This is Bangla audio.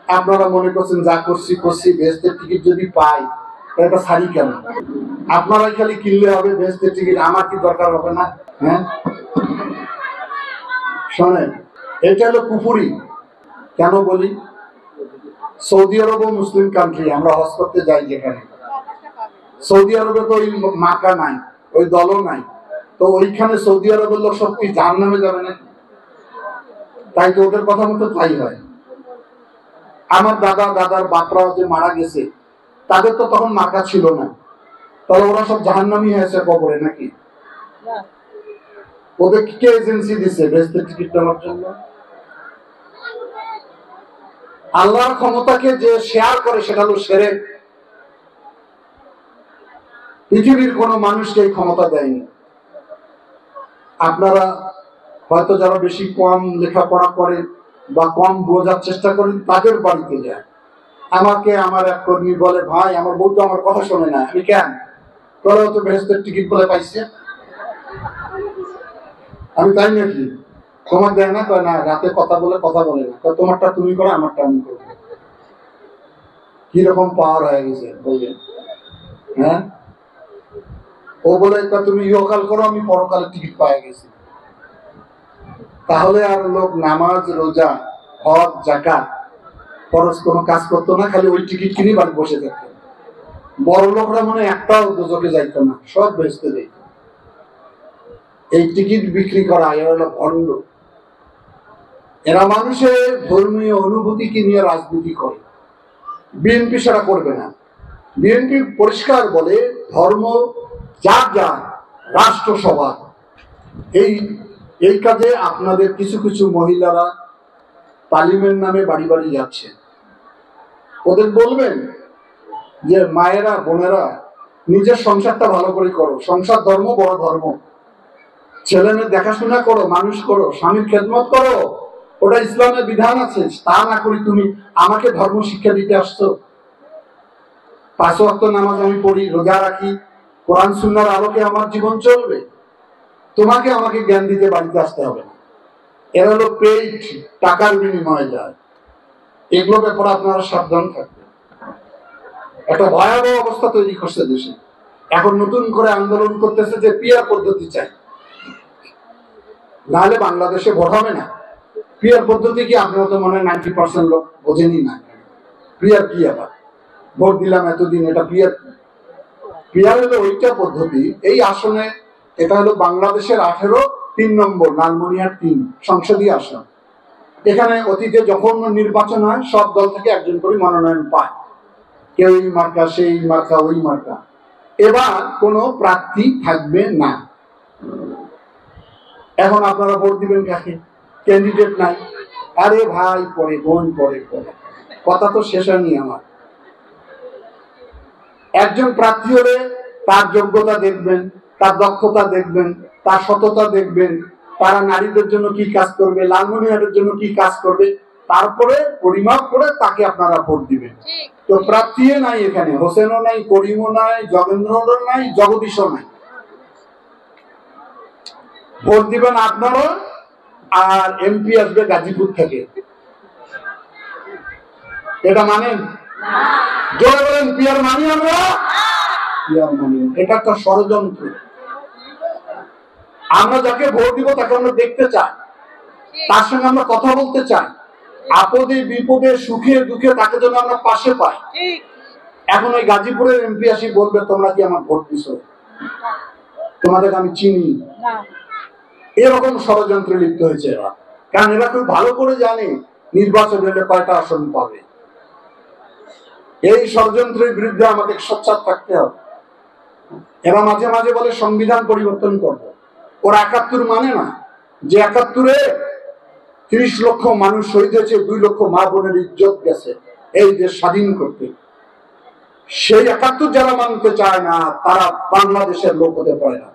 আপনারা মনে করছেন যা করছি করছি, বেহেশতের টিকিট যদি পাই এটা সারি কেন? আপনারাই খালি কিনলে হবে বেহেশতের টিকিট, আমার কি দরকার হবে না? হ্যাঁ, শোনেন, এটা হলো কুফুরি। কেন বলি? সৌদি আরবও মুসলিম কান্ট্রি, আমরা হজ করতে যাই যেখানে, সৌদি আরবে তো ওই মাকা নাই, ওই দলও নাই, তো ওইখানে সৌদি আরবের লোক সত্যি জাহান্নামে যাবে না? তাই তো ওদের কথা মতো তাই হয়। আমার দাদার বাপরা যে মারা গেছে, তাদের তো তখন মার্কা ছিল না, তাহলে ওরা সব জাহান্নামী হয়েছে কবরে নাকি? ওদের কে এজেন্সি দিছে বেহেশতের টিকিট দেওয়ার জন্য? আল্লাহর ক্ষমতাকে যে শেয়ার করে সেটা হলো শিরক। পৃথিবীর কোন মানুষকে এই ক্ষমতা দেয়নি। আপনারা হয়তো যারা বেশি কম লেখাপড়া করেন বা কম বোঝার চেষ্টা করেন, তাদের বাড়িতে যায়। আমাকে আমার এক কর্মী বলে, ভাই আমার বউ তো আমার কথা শোনে না। আমি কেন? তোরাও তো বেহেশতের টিকিট বলে পাইছে। আমি তাই নাকি? তোমার দেয় না? কয় না, রাতে কথা বলে না। তোমারটা তুমি করো, আমারটা আমি করবো। কিরকম পাওয়ার হয়ে গেছে বললেন? হ্যাঁ, ও বলে তুমি ইহকাল করো, আমি পরকালের টিকিট পাই গেছি। তাহলে আর লোক নামাজ, রোজা, হজ, যাকাত, খরচ কোনো কাজ করতো না, খালি ওই টিকিট কিনে বাড়ি বসে থাকতো। বড় লোকরা মনে একটাও দোজখে যাইতো না, সব বেহেশতে যেত। এই টিকিট বিক্রি করা এরা হলো ভণ্ড। এরা মানুষের ধর্মীয় অনুভূতিকে নিয়ে রাজনীতি করে। বিএনপি সেটা করবে না। বিএনপি পরিষ্কার বলে, ধর্ম যার যার, রাষ্ট্র সবার। এই কাজে আপনাদের কিছু কিছু মহিলারা তালিমের নামে বাড়ি বাড়ি যাচ্ছে। ওদের বলবেন যে মায়েরা, বোনেরা, নিজের সংসারটা ভালো করে করো। সংসার ধর্ম, বড় ধর্ম। ছেলে মেয়ে দেখাশোনা করো, মানুষ করো, স্বামীর খেদমত করো, ওটা ইসলামের বিধান আছে। তা না করি তুমি আমাকে ধর্ম শিক্ষা দিতে আসছো। 5 ওয়াক্ত নামাজ আমি পড়ি, রোজা রাখি, কোরআন সুন্নাহর আলোকে আমার জীবন চলবে। তোমাকে আমাকে জ্ঞান দিতে বাড়িতে আসতে হবে না। এরা হলো পেইড, টাকার বিনিময়ে যায়। এগুলো ব্যাপারে আপনারা সাবধান থাকবেন। একটা ভয়াবহ অবস্থা তৈরি করছে দেশে। এখন নতুন করে আন্দোলন করতেছে যে পিয়ার পদ্ধতি চাই, নাহলে বাংলাদেশে ভোট হবে না। পিয়ার পদ্ধতি কি? আপনারা তো মনে হয় 90% লোক বোঝেনি না। পিয়ার কি? আবার ভোট দিলাম এতদিন, এটা পিয়ার? পিয়ার হলো ওইটা পদ্ধতি। এই আসনে, এটা হলো বাংলাদেশের 18 নম্বর লালমনিরহাট 3 সংসদীয় আসন। এখানে অতীতে যখন নির্বাচন হয়, সব দল থেকে একজন করে মনোনয়ন পায়। কেউ এই মার্কা, সেই মার্কা, ওই মার্কা। এবার কোনো প্রার্থী থাকবে না। এখন আপনারা ভোট দিবেন কাকে? ক্যান্ডিডেট নাই। আরে ভাই, পরে বোন, পরে কথা তো শেষ হয়নি আমার। একজন প্রার্থী হলে তার যোগ্যতা দেখবেন, তার দক্ষতা দেখবেন, তার সততা দেখবেন, তারা নারীদের জন্য কি কাজ করবে, লালমনিরহাটের জন্য কি কাজ করবে, তারপরে পরিমাপ করে তাকে আপনারা ভোট দিবেন। তো প্রার্থী নাই এখানে, হোসেনও নাই, করিমও নাই, জগেন্দ্রও নাই, জগদীশও নাই। ভোট দিবেন আপনারা, আর এমপি আসবে গাজীপুর থেকে। এটা মানেন? জোরে বলেন, পিয়ার মানি আমরা? পিয়ার মানি। এটা একটা ষড়যন্ত্র। আমরা যাকে ভোট দিব তাকে আমরা দেখতে চাই, তার সঙ্গে আমরা কথা বলতে চাই, আপদে বিপদে সুখে দুঃখে তাকে যেন আমরা পাশে পাই। এখন ওই গাজীপুরের এমপি আসি বলবে, তোমরা কি আমার ভোট দিছো? তোমাদেরকে আমি চিনি। এরকম ষড়যন্ত্রে লিপ্ত হয়েছে এরা। কারণ এরা খুব ভালো করে জানে নির্বাচন হলে কয়টা আসন পাবে। এই ষড়যন্ত্রের বিরুদ্ধে আমাদের সোচ্চার থাকতে হবে। এরা মাঝে মাঝে বলে সংবিধান পরিবর্তন করবো। ওরা 71 মানে না, যে 71-এ 30 লক্ষ মানুষ শহীদ হয়েছে, 2 লক্ষ মা বোনের ইজ্জত গেছে এই দেশ স্বাধীন করতে। সেই 71 যারা মানতে চায় না, তারা বাংলাদেশের লোক হতে পারে না।